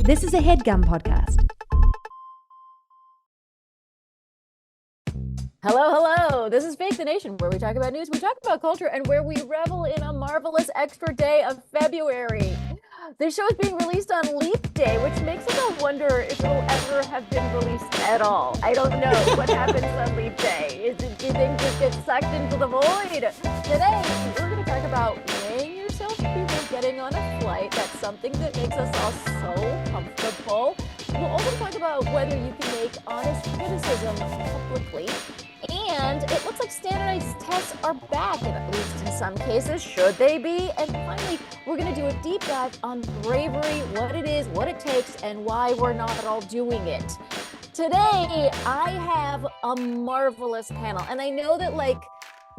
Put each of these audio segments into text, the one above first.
This is a HeadGum podcast. Hello. This is Fake the Nation, where we talk about news, we talk about culture, and where we revel in a marvelous extra day of February. This show is being released on Leap Day, which makes us wonder if it will ever have been released at all. I don't know what happens on Leap Day. Do things just get sucked into the void? Today, we're going to talk about weighing yourself before getting on a flight. That's something that makes us all so comfortable. We'll also talk about whether you can make honest criticism publicly. And it looks like standardized tests are back, and at least in some cases. Should they be? And finally, we're going to do a deep dive on bravery, what it is, what it takes, and why we're not all doing it. Today, I have a marvelous panel. And I know that,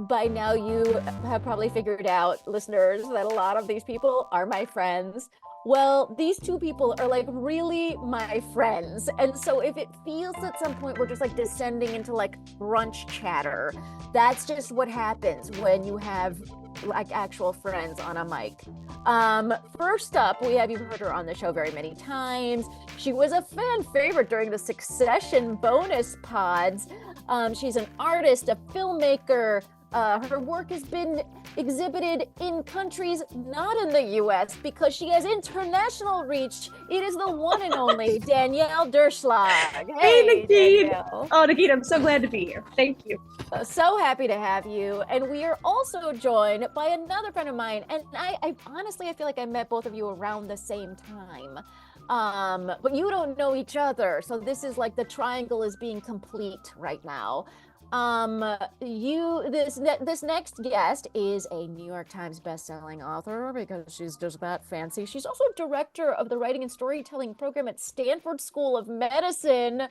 by now you have probably figured out, listeners, that a lot of these people are my friends. Well, these two people are really my friends. And so if it feels at some point we're just descending into brunch chatter, that's just what happens when you have actual friends on a mic. First up, you've heard her on the show very many times. She was a fan favorite during the Succession bonus pods. She's an artist, a filmmaker. Her work has been exhibited in countries not in the U.S. because she has international reach. It is the one and only Danielle Durchslag. Hey, Negin. Danielle. Oh, Negin, I'm so glad to be here. Thank you. So happy to have you. And we are also joined by another friend of mine. And I honestly, I feel like I met both of you around the same time. But you don't know each other. So this is the triangle is being complete right now. This next guest is a New York Times bestselling author because she's just that fancy. She's also director of the writing and storytelling program at Stanford School of Medicine.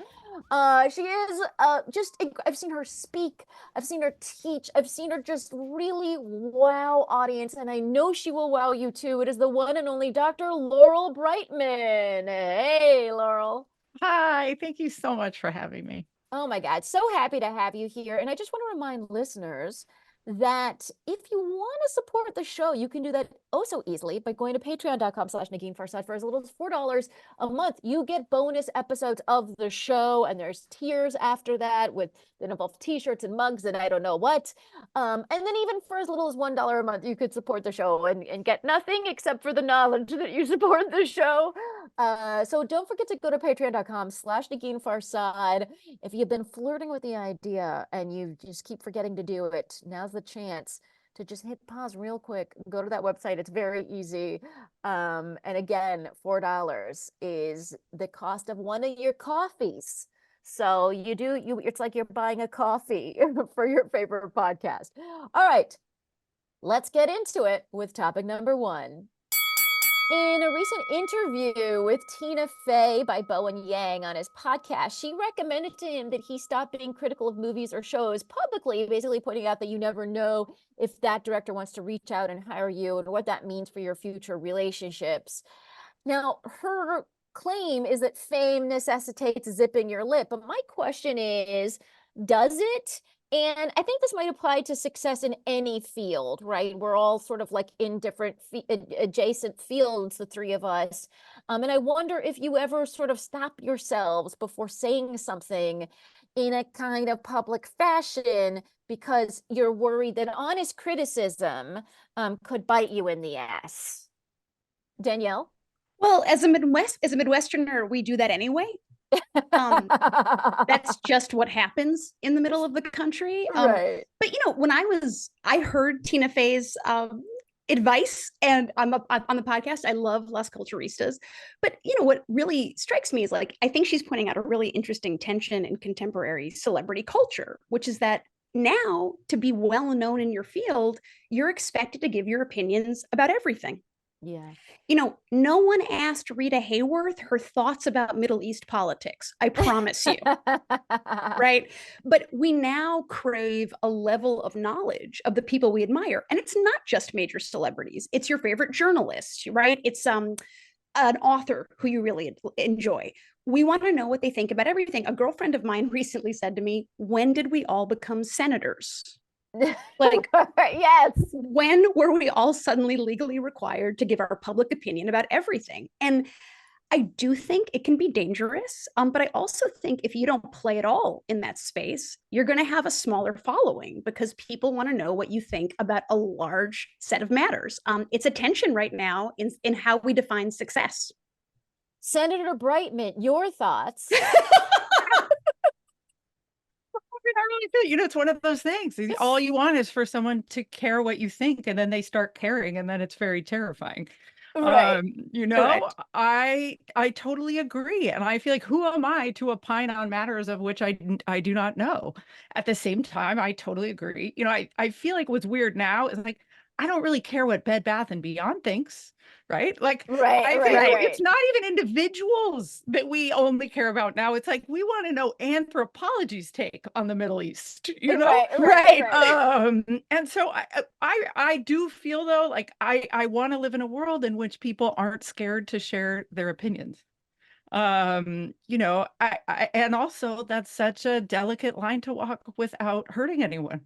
She is I've seen her speak, I've seen her teach, I've seen her just really wow audience, and I know she will wow you too. It is the one and only Dr. Laurel Braitman. Hey, Laurel. Hi, thank you so much for having me. Oh my God, so happy to have you here. And I just want to remind listeners that if you want to support the show, you can do that oh so easily by going to patreon.com/Negin Farsad. For as little as $4 a month. You get bonus episodes of the show, and there's tiers after that that involve t-shirts and mugs and I don't know what. And then even for as little as $1 a month, you could support the show and get nothing except for the knowledge that you support the show. So don't forget to go to patreon.com/Negin Farsad. If you've been flirting with the idea and you just keep forgetting to do it, now's the chance to just hit pause real quick, go to that website. It's very easy. And again, $4 is the cost of one of your coffees. So it's like you're buying a coffee for your favorite podcast. All right, let's get into it with topic number one. In a recent interview with Tina Fey by Bowen Yang on his podcast, she recommended to him that he stop being critical of movies or shows publicly, basically pointing out that you never know if that director wants to reach out and hire you and what that means for your future relationships. Now, her claim is that fame necessitates zipping your lip. But my question is, does it? And I think this might apply to success in any field, right? We're all sort of in different adjacent fields, the three of us. And I wonder if you ever sort of stop yourselves before saying something in a kind of public fashion because you're worried that honest criticism could bite you in the ass. Danielle? Well, as a Midwesterner, we do that anyway. That's just what happens in the middle of the country. Right. But when I heard Tina Fey's advice, and on the podcast, I love Las Culturistas. But what really strikes me is I think she's pointing out a really interesting tension in contemporary celebrity culture, which is that now, to be well known in your field, you're expected to give your opinions about everything. Yeah. No one asked Rita Hayworth her thoughts about Middle East politics. I promise you. Right. But we now crave a level of knowledge of the people we admire. And it's not just major celebrities. It's your favorite journalist, right? It's an author who you really enjoy. We want to know what they think about everything. A girlfriend of mine recently said to me, "When did we all become senators?" Yes. When were we all suddenly legally required to give our public opinion about everything? And I do think it can be dangerous, but I also think if you don't play at all in that space, you're going to have a smaller following because people want to know what you think about a large set of matters. It's a tension right now in how we define success. Senator Brightman, your thoughts? I really feel, it's one of those things. All you want is for someone to care what you think, and then they start caring, and then it's very terrifying. Right. Correct. I totally agree. And I feel like, who am I to opine on matters of which I do not know? At the same time, I totally agree. I feel like what's weird now is like, I don't really care what Bed Bath and Beyond thinks, right? Like, Right, I right, think right. it's not even individuals that we only care about now. It's like, we want to know anthropology's take on the Middle East, Right. And so I do feel though, like I want to live in a world in which people aren't scared to share their opinions. And also that's such a delicate line to walk without hurting anyone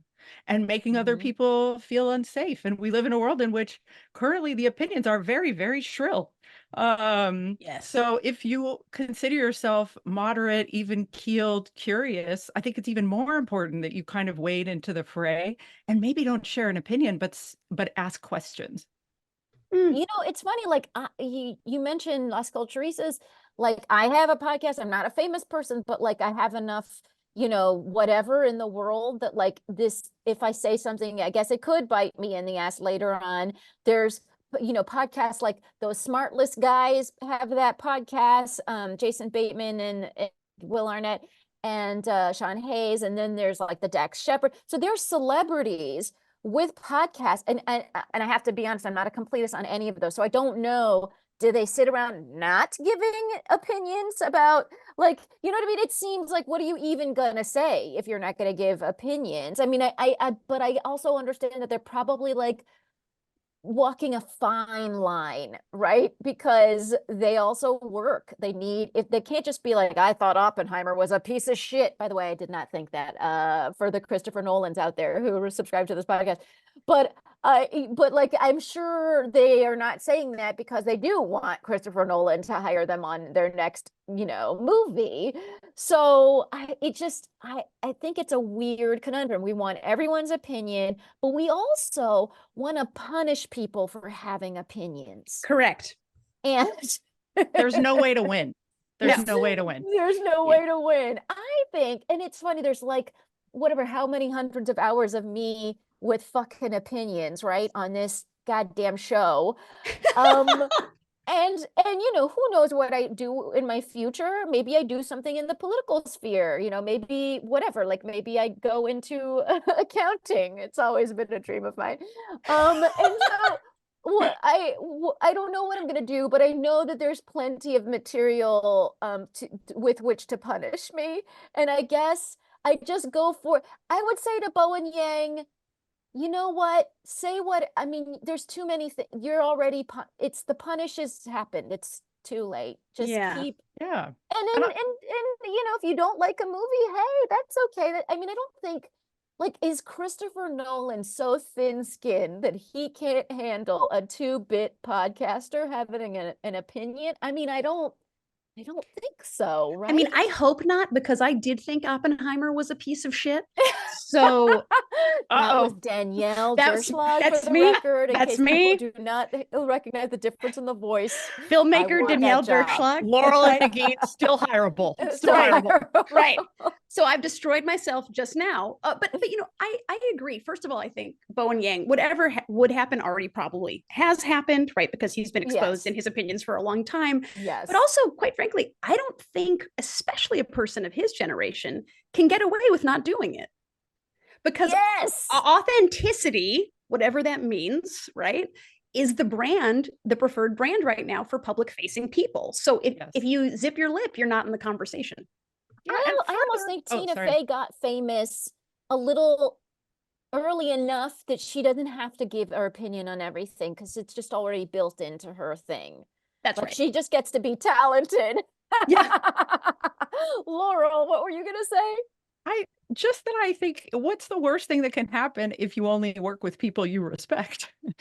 and making other Mhm. people feel unsafe. And we live in a world in which currently the opinions are very, very shrill. Yes. So if you consider yourself moderate, even keeled, curious, I think it's even more important that you kind of wade into the fray and maybe don't share an opinion, but ask questions. It's funny, like you mentioned Las Culturistas, like I have a podcast. I'm not a famous person, but like I have enough, whatever in the world that like this, if I say something, I guess it could bite me in the ass later on. There's, podcasts like those Smart List guys have that podcast, Jason Bateman and Will Arnett and Sean Hayes, and then there's like the Dax Shepard. So there's celebrities with podcasts, and I have to be honest, I'm not a completist on any of those, so I don't know. Do they sit around not giving opinions about, like, you know what I mean? It seems like, what are you even gonna say if you're not gonna give opinions? I mean, but I also understand that they're probably like walking a fine line, right? Because they also work. They need, if they can't just be like, I thought Oppenheimer was a piece of shit. By the way, I did not think that, for the Christopher Nolans out there who subscribe to this podcast. But but like I'm sure they are not saying that because they do want Christopher Nolan to hire them on their next, movie. So I think it's a weird conundrum. We want everyone's opinion, but we also want to punish people for having opinions. Correct. And There's no way to win. There's No. no way to win. There's no Yeah. way to win. I think, and it's funny, there's like whatever, how many hundreds of hours of me with fucking opinions, right, on this goddamn show. And who knows what I do in my future? Maybe I do something in the political sphere, maybe whatever, like maybe I go into accounting. It's always been a dream of mine. And so I don't know what I'm gonna do, but I know that there's plenty of material with which to punish me. And I guess I just go for, I would say to Bowen Yang, you know what? Say what, I mean, there's too many things. You're already, it's the punish has happened. It's too late. Just Yeah. keep, Yeah. and if you don't like a movie, hey, that's okay. I mean, I don't think, like, is Christopher Nolan so thin-skinned that he can't handle a 2-bit podcaster having an opinion? I mean, I don't think so, right? I mean, I hope not, because I did think Oppenheimer was a piece of shit. So that was Danielle Durchslag, that's for the me. record, in That's case me. people do not recognize the difference in the voice. I Filmmaker want Danielle that job. Durchslag. Laurel and Negin, still hireable. Still hireable. Right. So I've destroyed myself just now. But I agree. First of all, I think Bowen Yang, whatever would happen already probably has happened, right? Because he's been exposed Yes. in his opinions for a long time. Yes. But also, quite frankly, I don't think, especially a person of his generation, can get away with not doing it. Because yes, authenticity, whatever that means, right, is the preferred brand right now for public facing people. So if you zip your lip, you're not in the conversation. Yeah, I almost think Tina Fey got famous a little early enough that she doesn't have to give her opinion on everything because it's just already built into her thing. That's like right. She just gets to be talented. Yeah. Laurel, what were you gonna say? I think, what's the worst thing that can happen if you only work with people you respect? I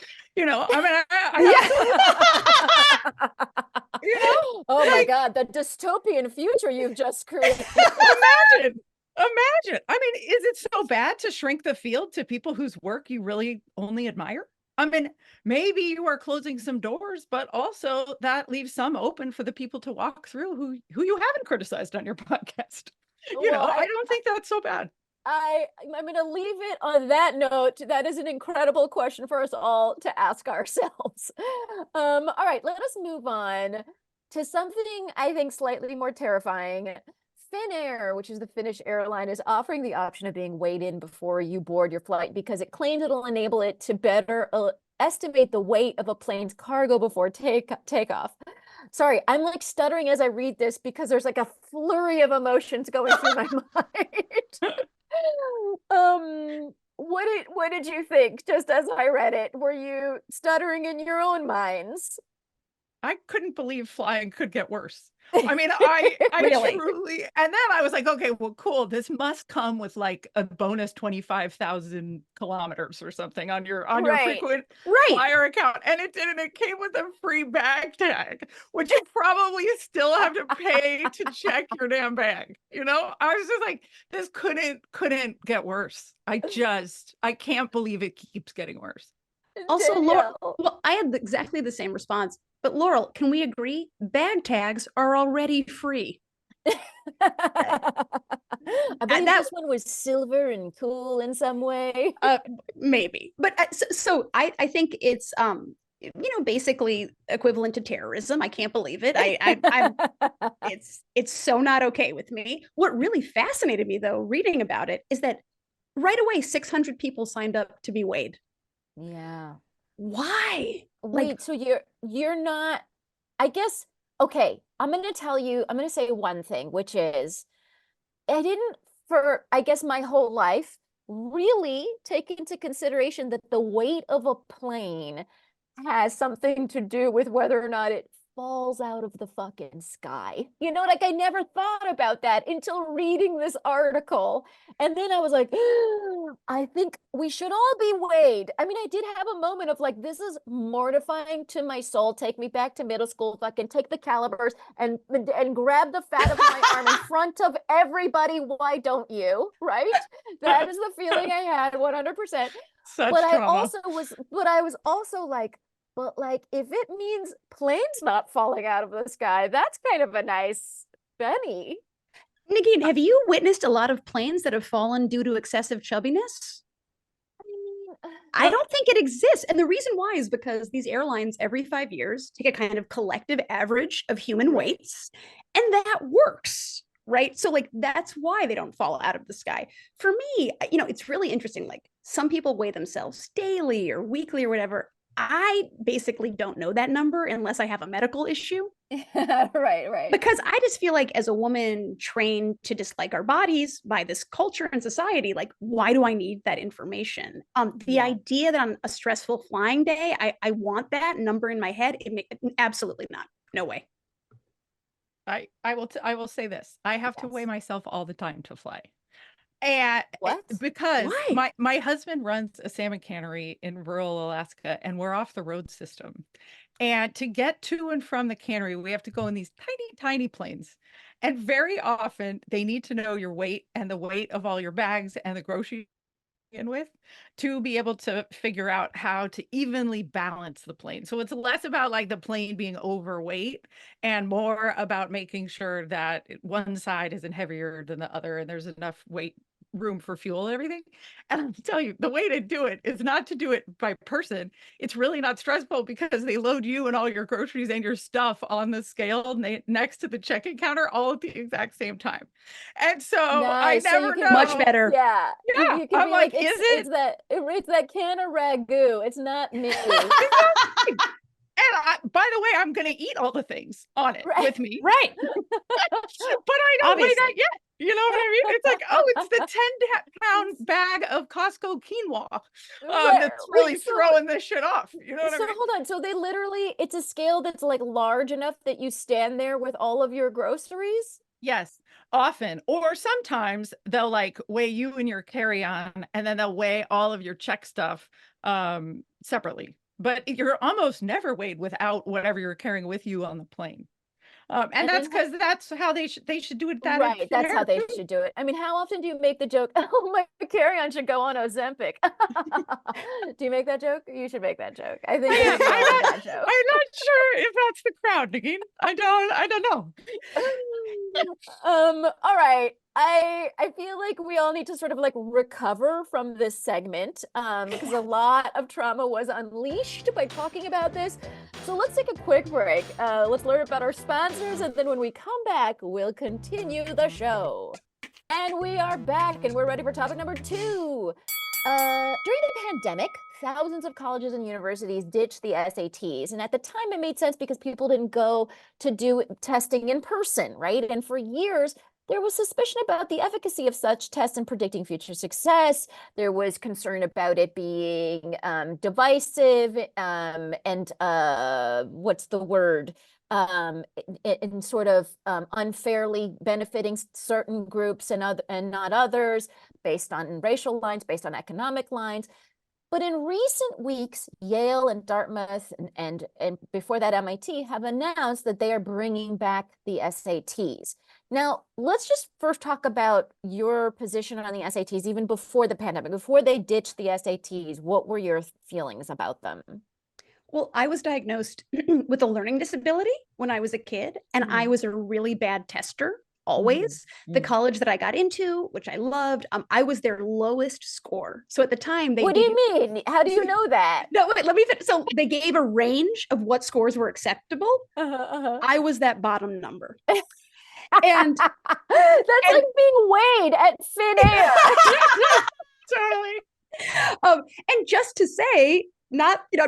mean, Oh my Like, God, the dystopian future you've just created. imagine, imagine. I mean, is it so bad to shrink the field to people whose work you really only admire? I mean, maybe you are closing some doors, but also that leaves some open for the people to walk through who you haven't criticized on your podcast. You Well, know, I don't think that's so bad. I'm going to leave it on that note. That is an incredible question for us all to ask ourselves. All right, let us move on to something I think slightly more terrifying. Finnair, which is the Finnish airline, is offering the option of being weighed in before you board your flight because it claims it'll enable it to better estimate the weight of a plane's cargo before takeoff. Sorry, I'm like stuttering as I read this because there's like a flurry of emotions going through my mind. What did you think just as I read it? Were you stuttering in your own minds? I couldn't believe flying could get worse. I mean, I Really? truly, and then I was like, okay, well, cool. This must come with like a bonus 25,000 kilometers or something on your Right. frequent Right. flyer account. And it didn't. It came with a free bag tag, which you probably still have to pay to check your damn bag. You know, I was just like, this couldn't get worse. I can't believe it keeps getting worse. Also, Laurel, Danielle. well, I had exactly the same response. But Laurel, can we agree? Bag tags are already free. I believe That this one was silver and cool in some way. maybe, but so I think it's basically equivalent to terrorism. I can't believe it. I'm it's so not okay with me. What really fascinated me though, reading about it, is that right away 600 people signed up to be weighed. Yeah. Why? Like, Wait, so you're not, I guess, okay, I'm gonna say one thing, which is I didn't, for I guess my whole life, really take into consideration that the weight of a plane has something to do with whether or not it falls out of the fucking sky. You know, like I never thought about that until reading this article. And then I was like, I think we should all be weighed. I mean, I did have a moment of like, this is mortifying to my soul. Take me back to middle school, fucking take the calipers and grab the fat of my arm in front of everybody. Why don't you? Right? That is the feeling I had 100%. Such trauma. But I was also like, but like, if it means planes not falling out of the sky, that's kind of a nice Benny. Negin, have you witnessed a lot of planes that have fallen due to excessive chubbiness? I mean, I don't think it exists. And the reason why is because these airlines every 5 years take a kind of collective average of human right. weights, and that works. Right. So, like, that's why they don't fall out of the sky. For me, it's really interesting. Like, some people weigh themselves daily or weekly or whatever. I basically don't know that number unless I have a medical issue, Right, right. because I just feel like, as a woman trained to dislike our bodies by this culture and society, like, why do I need that information? The Yeah. idea that on a stressful flying day, I want that number in my head, absolutely not. No way. I will say this. I have to weigh Yes. myself all the time to fly. And What? because Why? my husband runs a salmon cannery in rural Alaska, and we're off the road system. And to get to and from the cannery, we have to go in these tiny, tiny planes. And very often they need to know your weight and the weight of all your bags and the groceries in with to be able to figure out how to evenly balance the plane. So it's less about like the plane being overweight and more about making sure that one side isn't heavier than the other and there's enough weight room for fuel and everything. And I'll tell you, the way to do it is not to do it by person. It's really not stressful because they load you and all your groceries and your stuff on the scale next to the check-in counter all at the exact same time. And so I Nice. So you never can Much know. better. yeah, Yeah, you can I'm be like, like, is it? it's that can of ragu. It's not me. Exactly. And by the way, I'm going to eat all the things on it Right. with me, Right. but I don't weigh that Obviously. yet. You know what I mean? It's like, oh, it's the 10-pound bag of Costco quinoa Right. that's really Wait, throwing this shit off. You know what I so mean? hold on. So they literally, it's a scale that's like large enough that you stand there with all of your groceries? Yes, often. Or sometimes they'll like weigh you and your carry-on, and then they'll weigh all of your check stuff separately. But you're almost never weighed without whatever you're carrying with you on the plane. And And that's then because that's how they should do it that right, that's how hair they too. should do it. I mean, how often do you make the joke, "Oh, my carry-on should go on Ozempic"? Do you make that joke? You should make that joke. I think it would be a really bad joke. I'm not sure if that's the crowd, Negin. I don't know. All right. I feel like we all need to sort of like recover from this segment because a lot of trauma was unleashed by talking about this. So let's take a quick break. Let's learn about our sponsors, and then when we come back, we'll continue the show. And we are back, and we're ready for topic number 2. During the pandemic, thousands of colleges and universities ditched the SATs. And at the time, it made sense because people didn't go to do testing in person, right? And for years, there was suspicion about the efficacy of such tests in predicting future success. There was concern about it being divisive and what's the word? In sort of unfairly benefiting certain groups and not others, based on racial lines, based on economic lines. But in recent weeks, Yale and Dartmouth and before that MIT have announced that they are bringing back the SATs. Now, let's just first talk about your position on the SATs, even before the pandemic, before they ditched the SATs. What were your feelings about them? Well, I was diagnosed with a learning disability when I was a kid, and I was a really bad tester always. The college that I got into, which I loved, I was their lowest score. So at the time, they What do you mean? How do you know that? No, wait, let me finish. So they gave a range of what scores were acceptable. I was that bottom number. And that's like being weighed at thin air. Totally. And just to say, I'm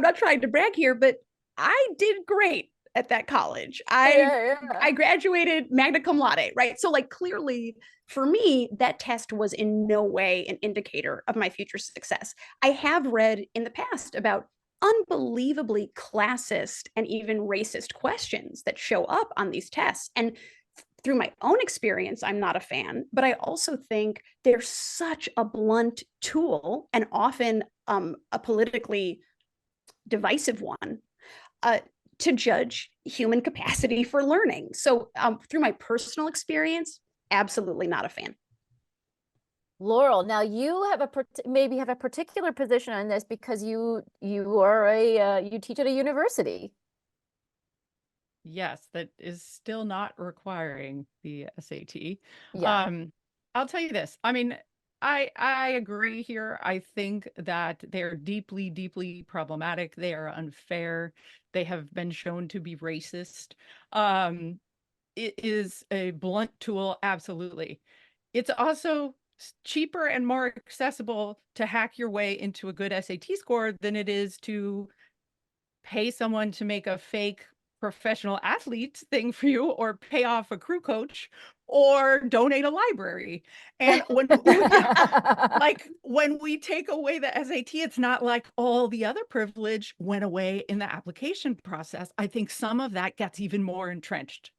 not trying to brag here, but I did great at that college. I graduated magna cum laude, right? So like clearly for me, that test was in no way an indicator of my future success. I have read in the past about unbelievably classist and even racist questions that show up on these tests. And through my own experience, I'm not a fan, but I also think they're such a blunt tool and often a politically divisive one to judge human capacity for learning. So through my personal experience, absolutely not a fan. Laurel, now you have maybe have a particular position on this because you are you teach at a university. Yes, that is still not requiring the SAT. Yeah. I'll tell you this. I mean, I agree here. I think that they're deeply, deeply problematic. They are unfair. They have been shown to be racist. It is a blunt tool, absolutely. It's also cheaper and more accessible to hack your way into a good SAT score than it is to pay someone to make a fake professional athlete thing for you, or pay off a crew coach, or donate a library. And when like when we take away the SAT, it's not like all the other privilege went away in the application process. I think some of that gets even more entrenched,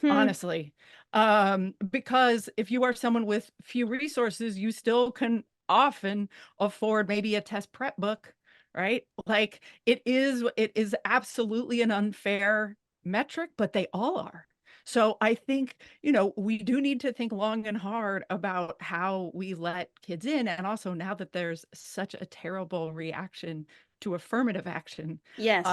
honestly, because if you are someone with few resources, you still can often afford maybe a test prep book, right? Like it is absolutely an unfair metric, but they all are. So I think, we do need to think long and hard about how we let kids in. And also now that there's such a terrible reaction to affirmative action, Yes.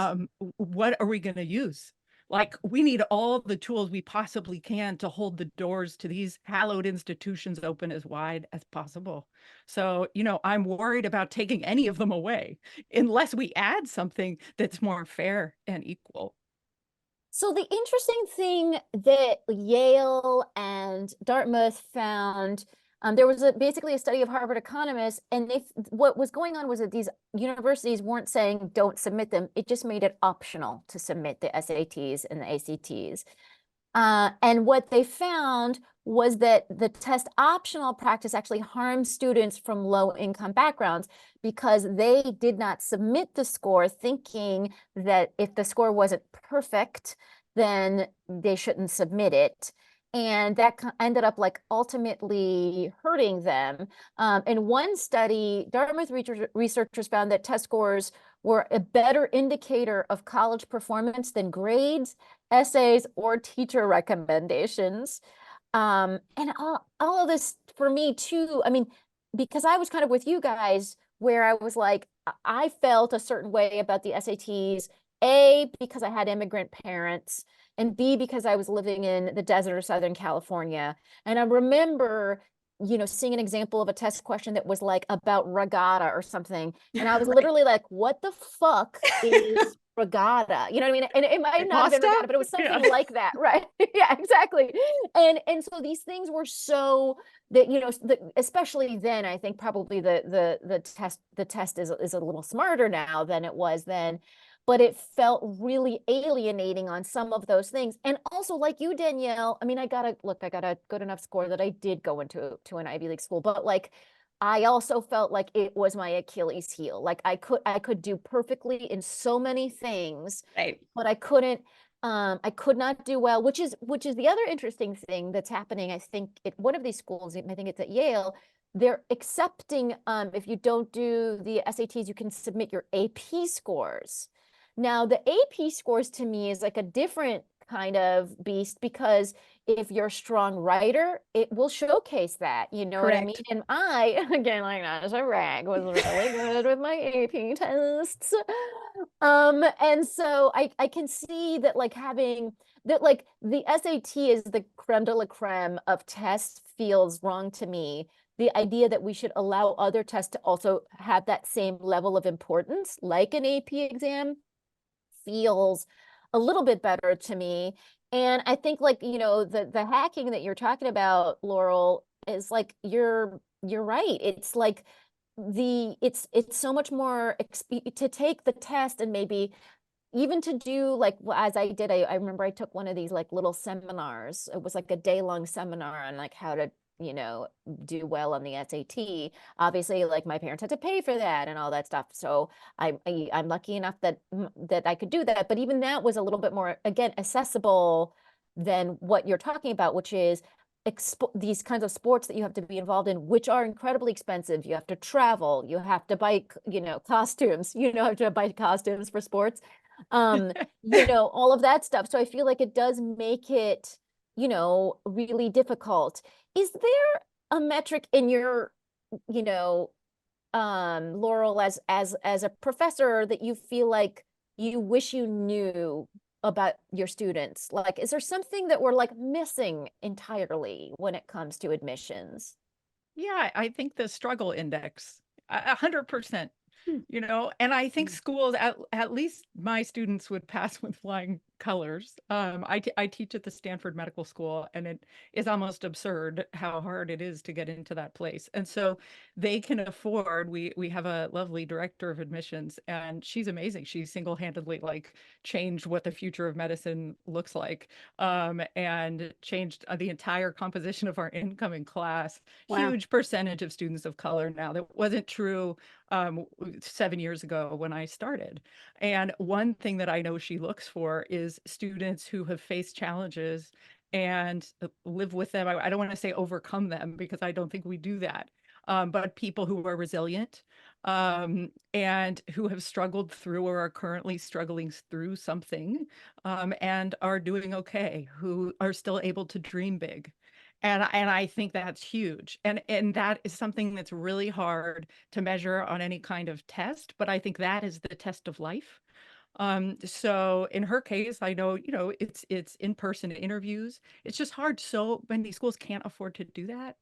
what are we going to use? Like, we need all the tools we possibly can to hold the doors to these hallowed institutions open as wide as possible. So, I'm worried about taking any of them away unless we add something that's more fair and equal. So the interesting thing that Yale and Dartmouth found, there was basically a study of Harvard economists, and what was going on was that these universities weren't saying don't submit them. It just made it optional to submit the SATs and the ACTs. And what they found was that the test optional practice actually harmed students from low income backgrounds because they did not submit the score thinking that if the score wasn't perfect, then they shouldn't submit it. And that ended up like ultimately hurting them. In one study, Dartmouth researchers found that test scores were a better indicator of college performance than grades. essays or teacher recommendations. And all of this for me too, I mean, because I was kind of with you guys where I was like, I felt a certain way about the SATs, A, because I had immigrant parents, and B, because I was living in the desert of Southern California. And I remember, seeing an example of a test question that was like about regatta or something. And I was Right. literally like, what the fuck is regatta? You know what I mean? And it might not have been Pasta? regatta, but it was Yeah. something like that, right? Yeah, exactly. And so these things were so that, especially then, I think probably the test is a little smarter now than it was then, but it felt really alienating on some of those things. And also, like you, Danielle, I mean, I got a good enough score that I did go into an Ivy League school, but like I also felt like it was my Achilles heel. Like I could do perfectly in so many things, Right. but I could not do well, which is the other interesting thing that's happening. I think at one of these schools, I think it's at Yale, they're accepting if you don't do the SATs, you can submit your AP scores. Now, the AP scores to me is like a different kind of beast because if you're a strong writer, it will showcase that, you know what I mean? Correct. And I, again, like not as a rag, was really good with my AP tests. And so I can see that like having that like the SAT is the creme de la creme of tests feels wrong to me. The idea that we should allow other tests to also have that same level of importance, like an AP exam, feels a little bit better to me. And I think like, the hacking that you're talking about, Laurel, is like you're right. It's like it's so much more to take the test and maybe even to do like as I did, I remember I took one of these like little seminars. It was like a day-long seminar on like how to, you know, do well on the SAT. Obviously, like my parents had to pay for that and all that stuff. So I'm lucky enough that I could do that. But even that was a little bit more, again, accessible than what you're talking about, which is these kinds of sports that you have to be involved in, which are incredibly expensive. You have to travel, you have to buy, costumes, have to buy costumes for sports, um, all of that stuff. So I feel like it does make it, really difficult. Is there a metric in your, you know, Laurel, as a professor that you feel like you wish you knew about your students? Like, is there something that we're like missing entirely when it comes to admissions? Yeah, I think the struggle index, 100%, Hmm. and I think schools, at least my students would pass with flying colors. I teach at the Stanford Medical School, and it is almost absurd how hard it is to get into that place. And so they can afford, we have a lovely director of admissions, and she's amazing. She single-handedly like changed what the future of medicine looks like, and changed the entire composition of our incoming class. Wow. Huge percentage of students of color now. That wasn't true 7 years ago when I started. And one thing that I know she looks for is students who have faced challenges and live with them. I don't want to say overcome them because I don't think we do that. But people who are resilient, and who have struggled through or are currently struggling through something, and are doing okay, who are still able to dream big. And I think that's huge. And that is something that's really hard to measure on any kind of test, but I think that is the test of life. So in her case, I know, it's in-person interviews. It's just hard. So many schools can't afford to do that.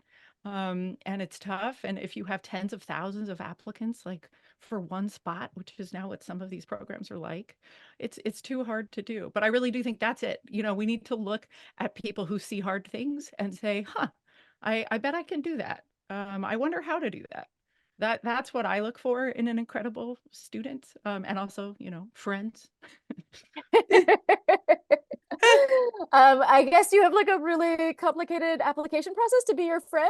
And it's tough. And if you have tens of thousands of applicants, like for one spot, which is now what some of these programs are like, it's too hard to do. But I really do think that's it. We need to look at people who see hard things and say, huh, I bet I can do that. I wonder how to do that. That's what I look for in an incredible student, and also, friends. I guess you have like a really complicated application process to be your friend.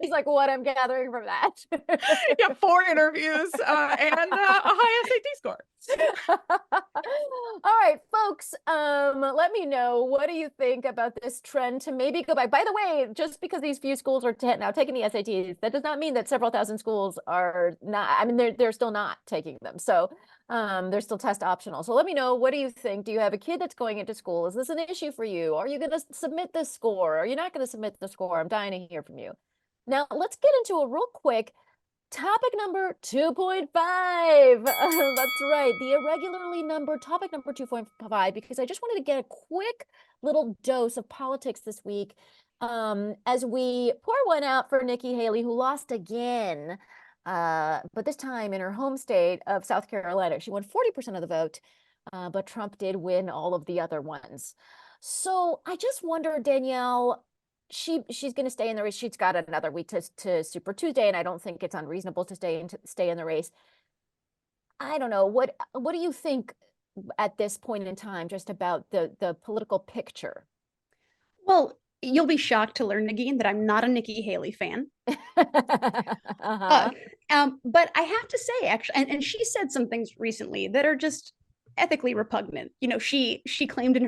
It's like what I'm gathering from that. Yeah, 4 interviews and a high SAT score. All right, folks, let me know, what do you think about this trend to maybe go back? By the way, just because these few schools are now taking the SATs, that does not mean that several thousand schools are not. I mean, they're still not taking them. So they're still test optional. So let me know, what do you think? Do you have a kid that's going into school? Is this an issue for you? Are you going to submit this score? Are you not going to submit the score? I'm dying to hear from you. Now, let's get into a real quick topic number 2.5. That's right, the irregularly numbered topic number 2.5, because I just wanted to get a quick little dose of politics this week as we pour one out for Nikki Haley, who lost again, but this time in her home state of South Carolina. She won 40% of the vote, but Trump did win all of the other ones. So I just wonder, Danielle, she's going to stay in the race. She's got another week to Super Tuesday, and I don't think it's unreasonable to stay in the race. I don't know, what do you think at this point in time just about the political picture? Well, you'll be shocked to learn, Negin, that I'm not a Nikki Haley fan. Uh-huh. But I have to say, actually, and she said some things recently that are just ethically repugnant. You know, she claimed in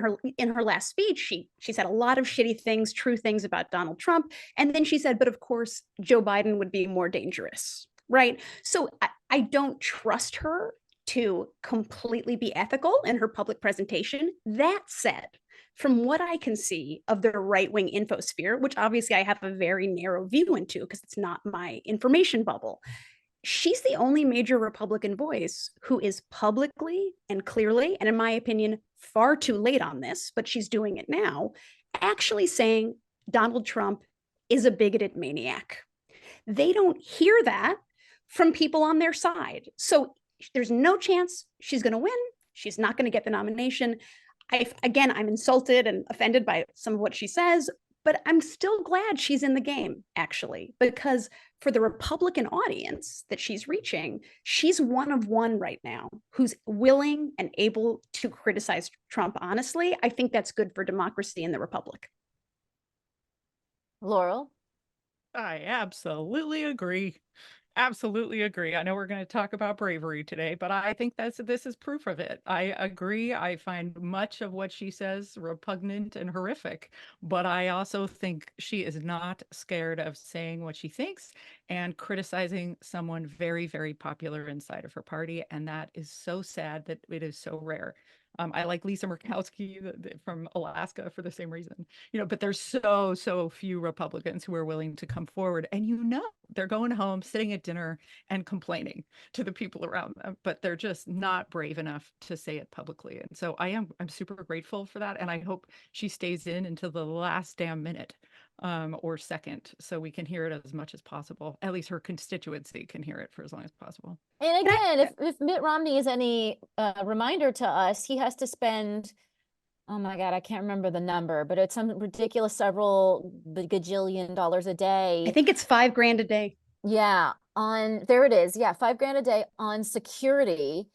her last speech, she said a lot of shitty things, true things about Donald Trump, and then she said, but of course Joe Biden would be more dangerous, right? So I don't trust her to completely be ethical in her public presentation. That said, from what I can see of the right-wing infosphere, which obviously I have a very narrow view into because it's not my information bubble, she's the only major Republican voice who is publicly and clearly, and in my opinion, far too late on this, but she's doing it now, actually saying Donald Trump is a bigoted maniac. They don't hear that from people on their side. So there's no chance she's going to win. She's not going to get the nomination. I'm insulted and offended by some of what she says, but I'm still glad she's in the game, actually, because for the Republican audience that she's reaching, she's one of one right now who's willing and able to criticize Trump honestly. I think that's good for democracy in the Republic. Laurel? I absolutely agree. Absolutely agree. I know we're going to talk about bravery today, but I think this is proof of it. I agree. I find much of what she says repugnant and horrific, but I also think she is not scared of saying what she thinks and criticizing someone very, very popular inside of her party. And that is so sad that it is so rare. I like Lisa Murkowski from Alaska for the same reason, but there's so few Republicans who are willing to come forward, and they're going home, sitting at dinner and complaining to the people around them, but they're just not brave enough to say it publicly. And so I'm super grateful for that. And I hope she stays in until the last damn minute or second, so we can hear it as much as possible. At least her constituency can hear it for as long as possible. And again, if Mitt Romney is any reminder to us, he has to spend, oh my God, I can't remember the number, but it's some ridiculous several gajillion dollars a day. I think it's $5,000 a day. Yeah, there it is. Yeah, $5,000 a day on security,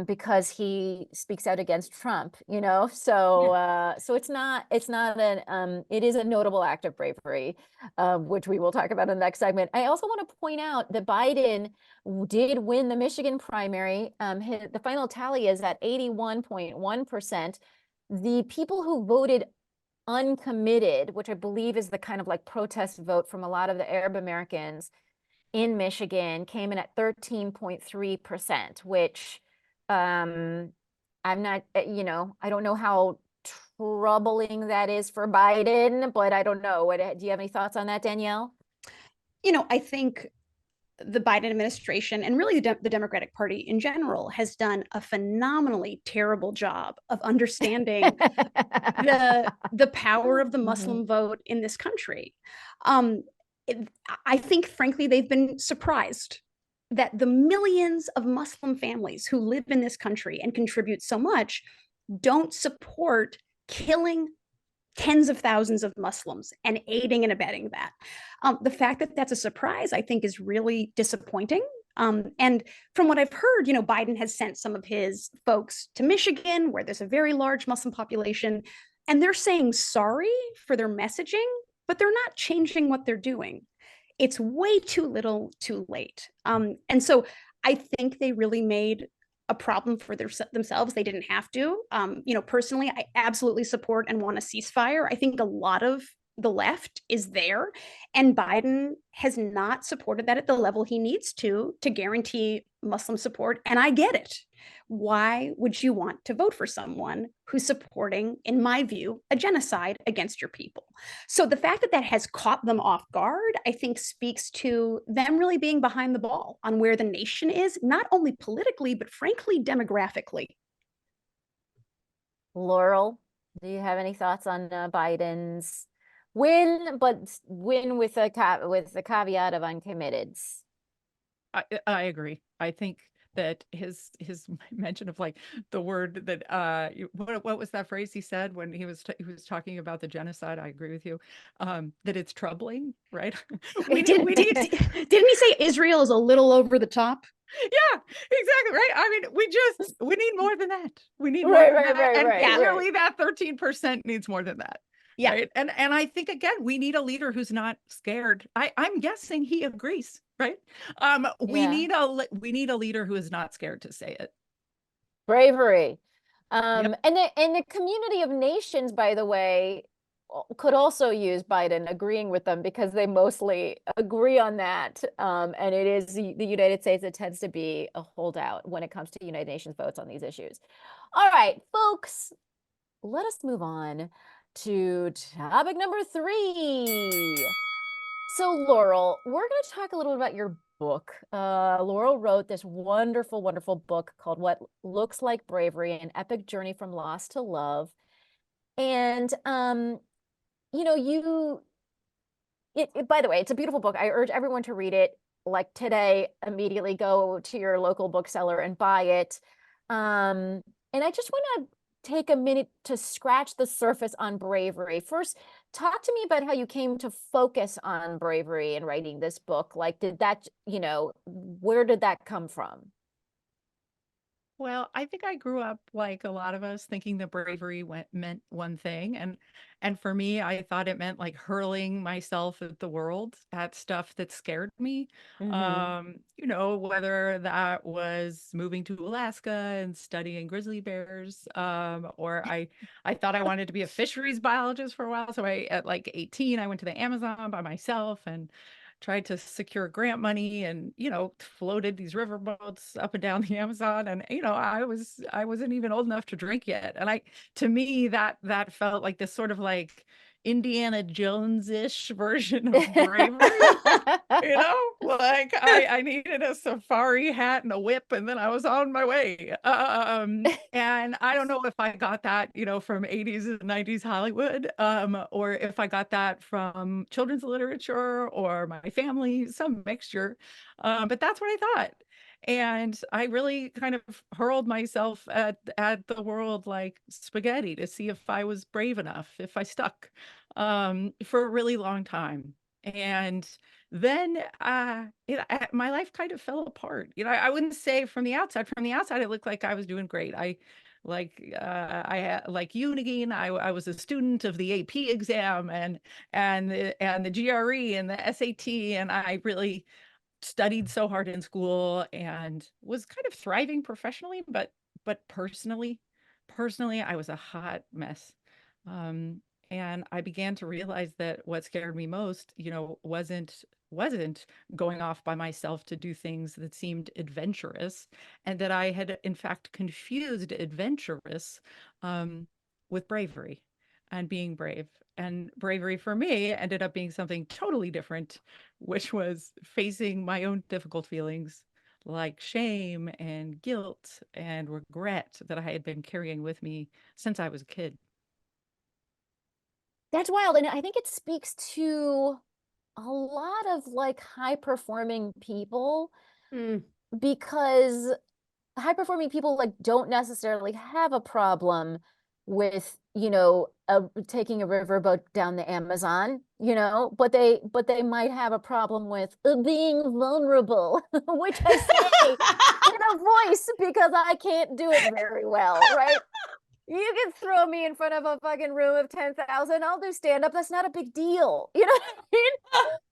because he speaks out against Trump, so Yeah. so it is a notable act of bravery, which we will talk about in the next segment. I also want to point out that Biden did win the Michigan primary. The final tally is at 81.1%. The people who voted uncommitted, which I believe is the kind of like protest vote from a lot of the Arab Americans in Michigan, came in at 13.3%, which I'm not, I don't know how troubling that is for Biden, but I don't know. Do you have any thoughts on that, Danielle? I think the Biden administration and really the Democratic Party in general has done a phenomenally terrible job of understanding the power of the Muslim vote in this country. I think, frankly, they've been surprised that the millions of Muslim families who live in this country and contribute so much don't support killing tens of thousands of Muslims and aiding and abetting that. The fact that that's a surprise, I think, is really disappointing. And from what I've heard, Biden has sent some of his folks to Michigan, where there's a very large Muslim population, and they're saying sorry for their messaging, but they're not changing what they're doing. It's way too little too late. And so I think they really made a problem for themselves. They didn't have to. Personally, I absolutely support and want a ceasefire. I think a lot of the left is there, and Biden has not supported that at the level he needs to guarantee Muslim support. And I get it. Why would you want to vote for someone who's supporting, in my view, a genocide against your people? So the fact that that has caught them off guard, I think speaks to them really being behind the ball on where the nation is, not only politically, but frankly, demographically. Laurel, do you have any thoughts on Biden's win, but win with a caveat of uncommitted? I agree. I think that his mention of like the word that what was that phrase he said when he was talking about the genocide? I agree with you, that it's troubling, right? we need didn't he say Israel is a little over the top? Yeah, exactly, right. I mean, we need more than that. We need more Right, than right, that, right, and right, clearly right. that 13% needs more than that. Yeah. Right. And I think again, we need a leader who's not scared. I'm guessing he agrees, right? We Yeah. need a leader who is not scared to say it. Bravery. Yep. And the community of nations, by the way, could also use Biden agreeing with them because they mostly agree on that. And it is the United States that tends to be a holdout when it comes to United Nations votes on these issues. All right, folks, let us move on to topic number 3. So Laurel, we're going to talk a little bit about your book. Laurel wrote this wonderful, wonderful book called What Looks Like Bravery, an epic journey from loss to love. And, by the way, it's a beautiful book. I urge everyone to read it like today, immediately go to your local bookseller and buy it. And I just want to take a minute to scratch the surface on bravery. First, talk to me about how you came to focus on bravery in writing this book. Like, did that, where did that come from? Well, I think I grew up like a lot of us thinking that bravery meant one thing. And for me, I thought it meant like hurling myself at the world, at stuff that scared me. Mm-hmm. Whether that was moving to Alaska and studying grizzly bears, or I thought I wanted to be a fisheries biologist for a while. So at like 18, I went to the Amazon by myself and tried to secure grant money and floated these riverboats up and down the Amazon. And I wasn't even old enough to drink yet, and to me that felt like this sort of like Indiana Jones-ish version of bravery. Like I needed a safari hat and a whip, and then I was on my way. And I don't know if I got that, from 80s and 90s Hollywood, or if I got that from children's literature or my family, some mixture. But that's what I thought. And I really kind of hurled myself at the world like spaghetti to see if I was brave enough, if I stuck, for a really long time. And then my life kind of fell apart. I wouldn't say from the outside. From the outside, it looked like I was doing great. I had like you, Negin. I was a student of the AP exam and the GRE and the SAT, and I really studied so hard in school and was kind of thriving professionally, but personally, I was a hot mess. Um, and I began to realize that what scared me most, wasn't going off by myself to do things that seemed adventurous, and that I had in fact confused adventurous with bravery and being brave. And bravery for me ended up being something totally different, which was facing my own difficult feelings like shame and guilt and regret that I had been carrying with me since I was a kid. That's wild. And I think it speaks to a lot of like high performing people Mm. because high performing people like don't necessarily have a problem with taking a riverboat down the Amazon, but they might have a problem with being vulnerable, which I say in a voice because I can't do it very well, right? You can throw me in front of a fucking room of 10,000. I'll do stand up. That's not a big deal. You know what I mean?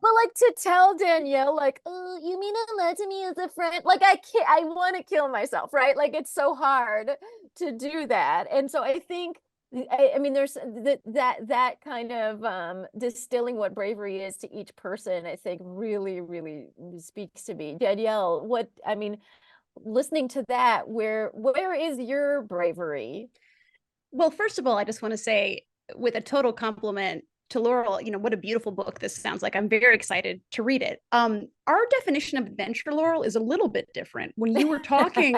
But like to tell Danielle, like, oh, you mean hello to me as a friend? Like I can't, I want to kill myself, right? Like it's so hard to do that. And so I think I mean, there's that kind of distilling what bravery is to each person, I think really, really speaks to me. Danielle, what I mean, listening to that, where is your bravery? Well, first of all, I just want to say, with a total compliment to Laurel, what a beautiful book this sounds like. I'm very excited to read it. Our definition of adventure, Laurel, is a little bit different. When you were talking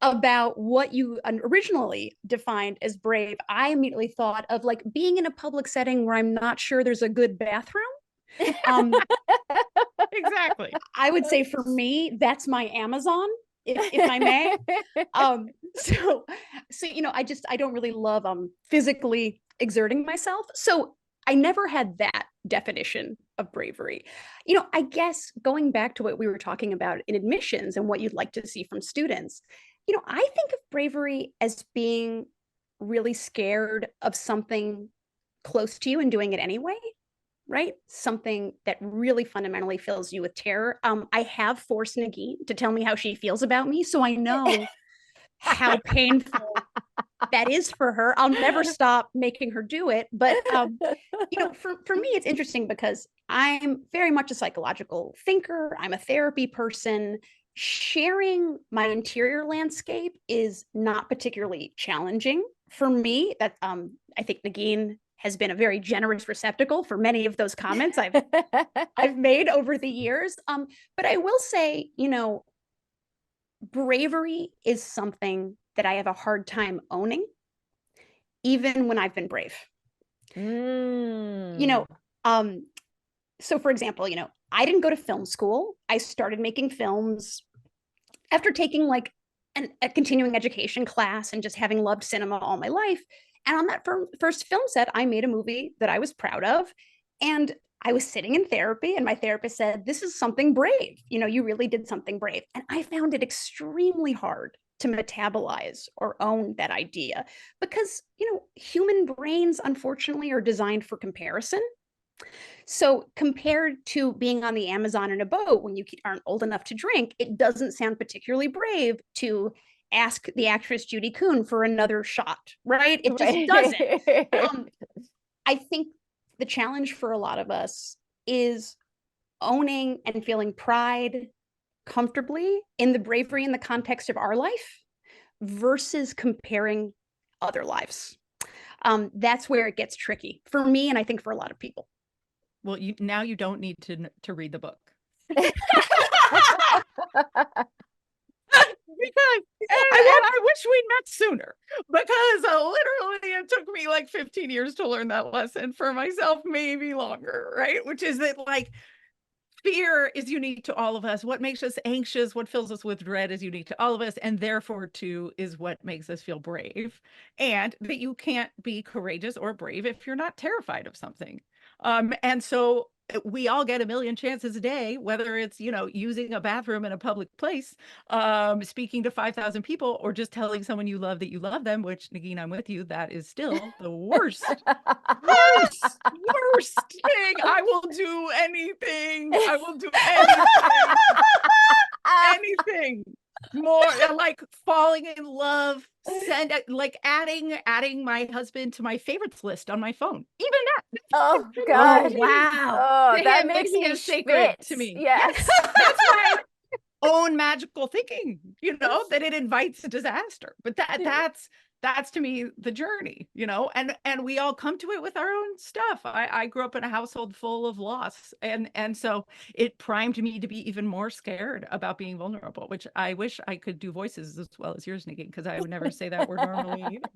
about what you originally defined as brave, I immediately thought of like being in a public setting where I'm not sure there's a good bathroom. Exactly. I would say for me, that's my Amazon, if I may. So I don't really love physically exerting myself. So I never had that definition of bravery. I guess going back to what we were talking about in admissions and what you'd like to see from students, I think of bravery as being really scared of something close to you and doing it anyway, right? Something that really fundamentally fills you with terror. I have forced Negin to tell me how she feels about me, so I know how painful that is for her. I'll never stop making her do it. But for me, it's interesting because I'm very much a psychological thinker. I'm a therapy person. Sharing my interior landscape is not particularly challenging for me. That I think Negin has been a very generous receptacle for many of those comments I've made over the years. But I will say, bravery is something that I have a hard time owning, even when I've been brave. So for example, I didn't go to film school. I started making films after taking like a continuing education class and just having loved cinema all my life. And on that first film set, I made a movie that I was proud of. And I was sitting in therapy, and my therapist said, "This is something brave. You really did something brave." And I found it extremely hard to metabolize or own that idea because, human brains, unfortunately, are designed for comparison. So compared to being on the Amazon in a boat when you aren't old enough to drink, it doesn't sound particularly brave to ask the actress Judy Kuhn for another shot, right? It just doesn't. I think the challenge for a lot of us is owning and feeling pride comfortably in the bravery in the context of our life versus comparing other lives. That's where it gets tricky for me, and I think for a lot of people. Well, now you don't need to read the book. Because I wish we'd met sooner, because literally it took me like 15 years to learn that lesson for myself, maybe longer, right? Which is that like fear is unique to all of us. What makes us anxious, what fills us with dread is unique to all of us, and therefore too is what makes us feel brave. And that you can't be courageous or brave if you're not terrified of something. And so we all get a million chances a day, whether it's, using a bathroom in a public place, speaking to 5,000 people, or just telling someone you love that you love them, which, Negin, I'm with you, that is still the worst, worst thing. I will do anything. I will do anything more, like falling in love, adding my husband to my favorites list on my phone, even that. Oh God! Oh, wow! Oh, that makes me sacred to me. Yes, that's why I own magical thinking. That it invites a disaster, but that's to me the journey. And we all come to it with our own stuff. I grew up in a household full of loss, and so it primed me to be even more scared about being vulnerable, which I wish I could do voices as well as yours, Negin, because I would never say that word normally either.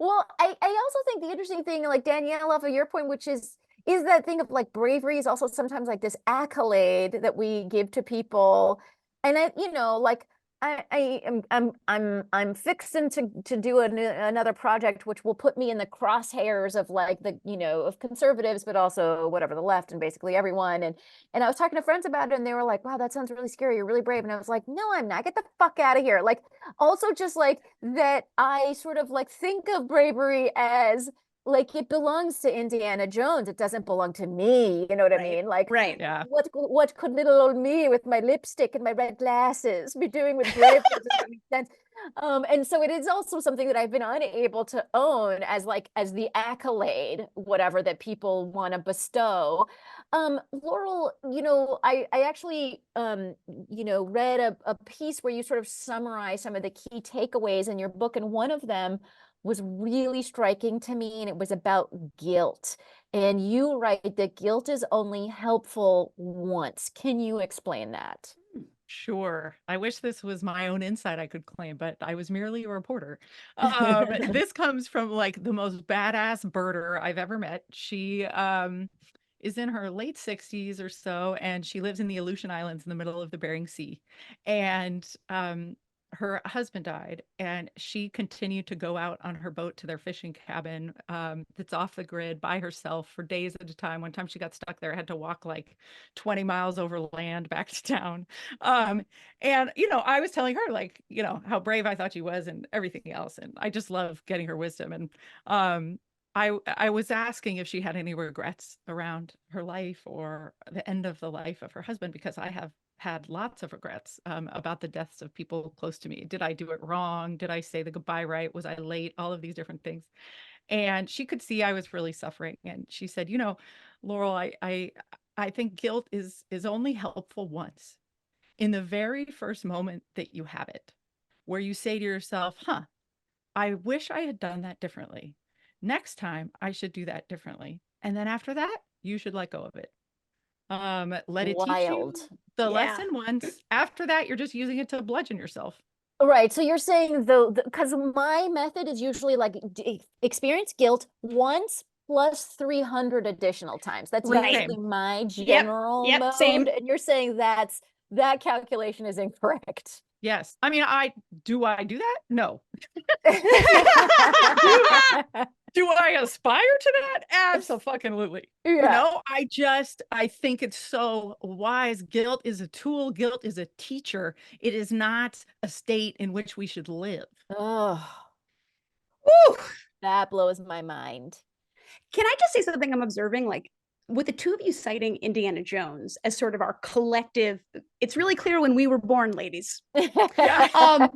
Well, I also think the interesting thing, like Danielle, off of your point, which is that thing of like bravery is also sometimes like this accolade that we give to people. And like I'm fixing to do another project which will put me in the crosshairs of like the, you know, of conservatives, but also whatever the left and basically everyone. And I was talking to friends about it and they were like, wow, that sounds really scary. You're really brave. And I was like, no, I'm not. Get the fuck out of here. Like also just like that I sort of like think of bravery as like it belongs to Indiana Jones. It doesn't belong to me. You know what I mean? Like Right. Yeah. what could little old me with my lipstick and my red glasses be doing with bravery? It doesn't make sense. And so it is also something that I've been unable to own as like as the accolade, whatever that people want to bestow. Laurel, you know, I actually you know, read a piece where you sort of summarize some of the key takeaways in your book, and one of them was really striking to me, and it was about guilt. And you write that guilt is only helpful once. Can you explain that? Sure. I wish this was my own insight I could claim, but I was merely a reporter. This comes from like the most badass birder I've ever met. She is in her late 60s or so, and she lives in the Aleutian Islands in the middle of the Bering Sea. And her husband died, and she continued to go out on her boat to their fishing cabin that's off the grid by herself for days at a time. One time she got stuck there, had to walk like 20 miles over land back to town. And you know, I was telling her like, you know, how brave I thought she was and everything else. And I just love getting her wisdom. And I was asking if she had any regrets around her life or the end of the life of her husband, because I have had lots of regrets about the deaths of people close to me. Did I do it wrong? Did I say the goodbye right? Was I late? All of these different things. And she could see I was really suffering. And she said, you know, Laurel, I think guilt is only helpful once, in the very first moment that you have it, where you say to yourself, huh, I wish I had done that differently. Next time I should do that differently. And then after that, you should let go of it. Let it teach you Wild. the Yeah. lesson once. After that, you're just using it to bludgeon yourself. Right. So you're saying though, because my method is usually like experience guilt once plus 300 additional times. That's Right. usually my Yep. general Yep. mode. Same. And you're saying that calculation is incorrect. Yes. I mean, I do that? No. Do do I aspire to that? Absolutely. You Yeah. know, I think it's so wise. Guilt is a tool, guilt is a teacher. It is not a state in which we should live. Oh, Woo. that blows my mind. Can I just say something I'm observing? Like, with the two of you citing Indiana Jones as sort of our collective, it's really clear when we were born, ladies. Yeah.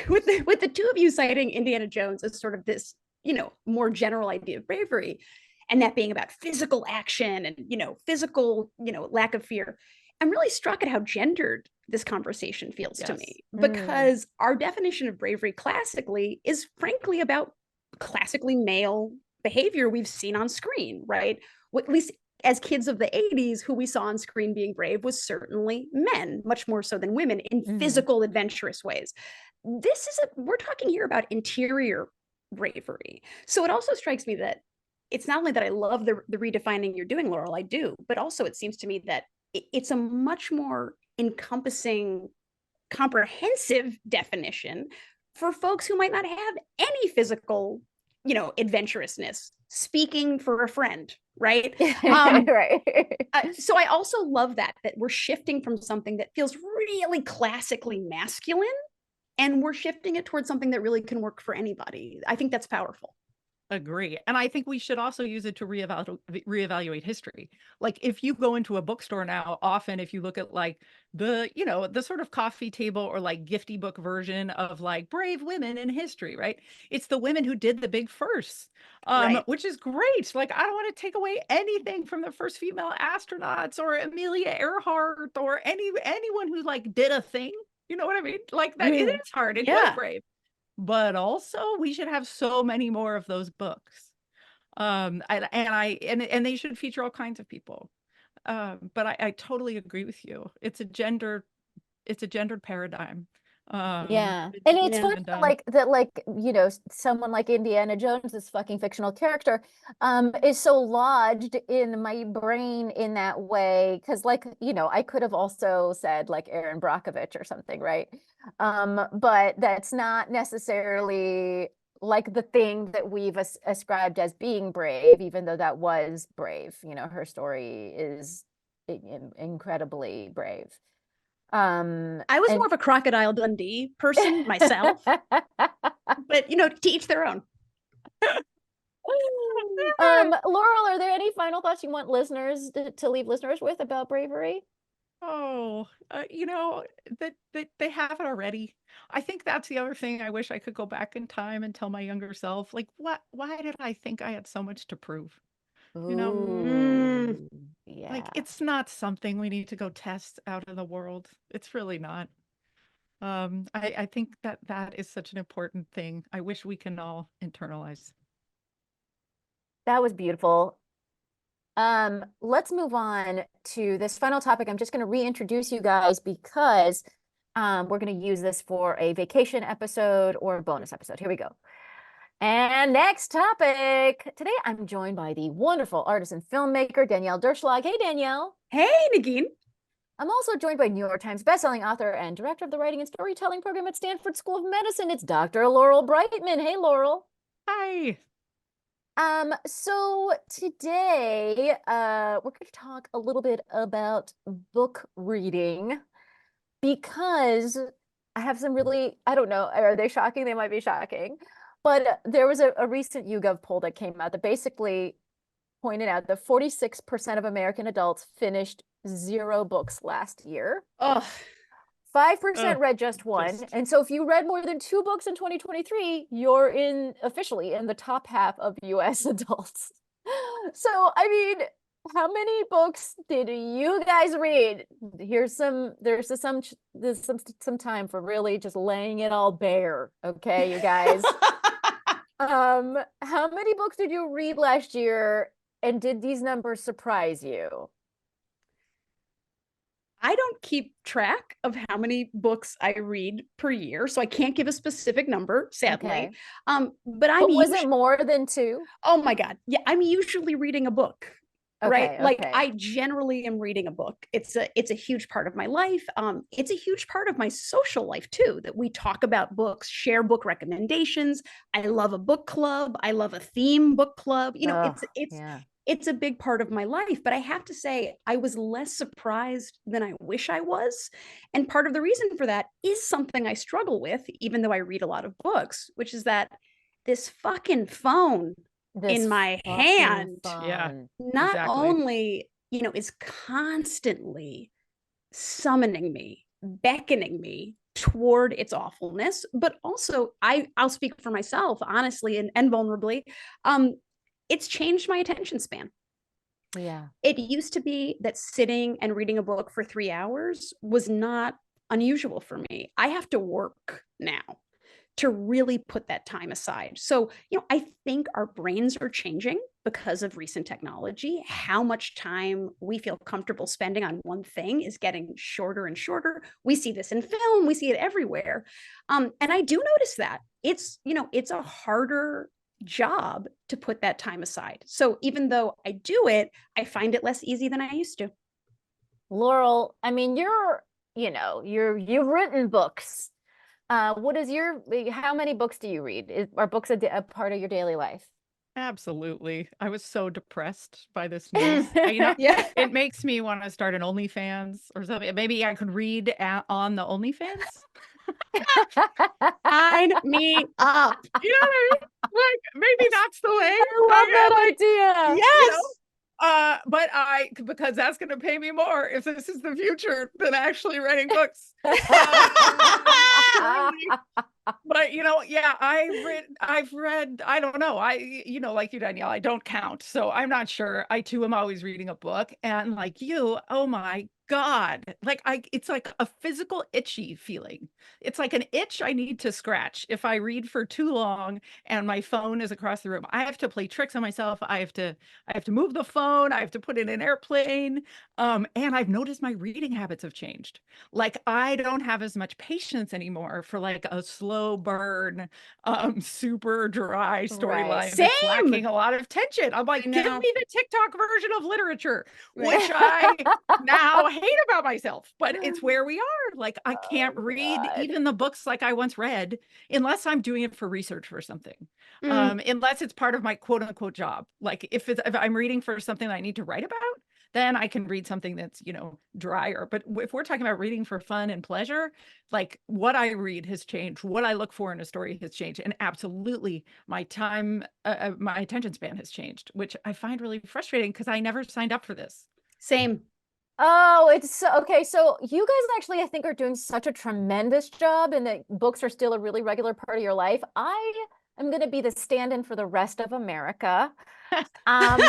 With the two of you citing Indiana Jones as sort of this, you know, more general idea of bravery, and that being about physical action and, you know, physical, you know, lack of fear, I'm really struck at how gendered this conversation feels to Yes. me, because our definition of bravery classically is frankly about classically male behavior we've seen on screen, right? Well, at least as kids of the 80s, who we saw on screen being brave was certainly men, much more so than women, in physical, adventurous ways. We're talking here about interior bravery. So it also strikes me that it's not only that I love the redefining you're doing, Laurel, I do, but also it seems to me that it's a much more encompassing, comprehensive definition for folks who might not have any physical, you know, adventurousness. Speaking for a friend, right? Right. So I also love that we're shifting from something that feels really classically masculine, and we're shifting it towards something that really can work for anybody. I think that's powerful. Agree. And I think we should also use it to reevaluate history. Like if you go into a bookstore now, often if you look at like the, you know, the sort of coffee table or like gifty book version of like brave women in history, right? It's the women who did the big firsts, Right. which is great. Like I don't want to take away anything from the first female astronauts or Amelia Earhart or anyone who like did a thing. You know what I mean? Like that, it is hard. It was Yeah. brave. But also we should have so many more of those books. And they should feature all kinds of people. But I totally agree with you. It's a gendered paradigm. Yeah. It And just it's Yeah. funny hasn't that, done. someone like Indiana Jones, this fucking fictional character, is so lodged in my brain in that way. Cause I could have also said like Aaron Brockovich or something, right? But that's not necessarily like the thing that we've ascribed as being brave, even though that was brave. Her story is incredibly brave. I was more And of a Crocodile Dundee person myself, but to each their own. Laurel, are there any final thoughts you want listeners to leave listeners with about bravery? Oh, that they have it already. I think that's the other thing. I wish I could go back in time and tell my younger self, like, why did I think I had so much to prove? You know, Mm. Ooh, like yeah. it's not something we need to go test out in the world. It's really not. I think that is such an important thing. I wish we can all internalize. That was beautiful. Let's move on to this final topic. I'm just going to reintroduce you guys because we're going to use this for a vacation episode or a bonus episode. Here we go. And next topic. Today, I'm joined by the wonderful artist and filmmaker, Danielle Durchslag. Hey, Danielle. Hey, Negin. I'm also joined by New York Times bestselling author and director of the Writing and Storytelling program at Stanford School of Medicine. It's Dr. Laurel Braitman. Hey, Laurel. Hi. So today, we're going to talk a little bit about book reading because I have some really, I don't know, are they shocking? They might be shocking. But there was a recent YouGov poll that came out that basically pointed out that 46% of American adults finished 0 books last year. Oh, 5% read just one. just- And so if you read more than 2 books in 2023, you're officially in the top half of US adults. So, I mean, how many books did you guys read? There's some time for really just laying it all bare, okay, you guys. How many books did you read last year, and did these numbers surprise you? I don't keep track of how many books I read per year, so I can't give a specific number, sadly. Okay. But I'm But was usually, it more than 2? oh my God. Yeah, I'm usually reading a book. Right. Okay, Like okay. I generally am reading a book. It's a huge part of my life. It's a huge part of my social life too, that we talk about books, share book recommendations. I love a book club. I love a theme book club. Ugh, yeah. It's a big part of my life. But I have to say, I was less surprised than I wish I was. And part of the reason for that is something I struggle with, even though I read a lot of books, which is that this fucking phone This in my fucking hand Yeah. fun. not Exactly. only, is constantly summoning me, beckoning me toward its awfulness, but also I'll speak for myself, honestly and vulnerably. It's changed my attention span. Yeah. It used to be that sitting and reading a book for 3 hours was not unusual for me. I have to work now to really put that time aside. So, I think our brains are changing because of recent technology. How much time we feel comfortable spending on one thing is getting shorter and shorter. We see this in film, we see it everywhere. And I do notice that it's a harder job to put that time aside. So even though I do it, I find it less easy than I used to. Laurel, I mean, you've written books. How many books do you read? Are books a part of your daily life? Absolutely. I was so depressed by this news. Yeah. It makes me want to start an OnlyFans or something. Maybe I could read on the OnlyFans. Sign me up. You know what I mean? Like maybe that's the way. I love that idea. Yes. But because that's going to pay me more if this is the future than actually writing books. But yeah, I've read, I don't know. Like you, Danielle, I don't count. So I'm not sure. I too am always reading a book. And like you, oh my God. Like it's like a physical itchy feeling. It's like an itch I need to scratch. If I read for too long and my phone is across the room, I have to play tricks on myself. I have to move the phone. I have to put it in airplane. And I've noticed my reading habits have changed. Like I don't have as much patience anymore for like a slow burn, super dry Right. storyline that's lacking Same. a lot of tension. I'm I like, give know. me the TikTok version of literature, Right. which I now hate about myself, but it's where we are. Like I Oh can't read God. even the books like I once read unless I'm doing it for research for something. Mm, Unless it's part of my quote unquote job. Like if I'm reading for something that I need to write about, then I can read something that's, drier. But if we're talking about reading for fun and pleasure, like what I read has changed. What I look for in a story has changed. And absolutely my attention span has changed, which I find really frustrating because I never signed up for this. same. Oh, okay. So you guys actually, I think, are doing such a tremendous job, and that books are still a really regular part of your life. I am going to be the stand-in for the rest of America, um,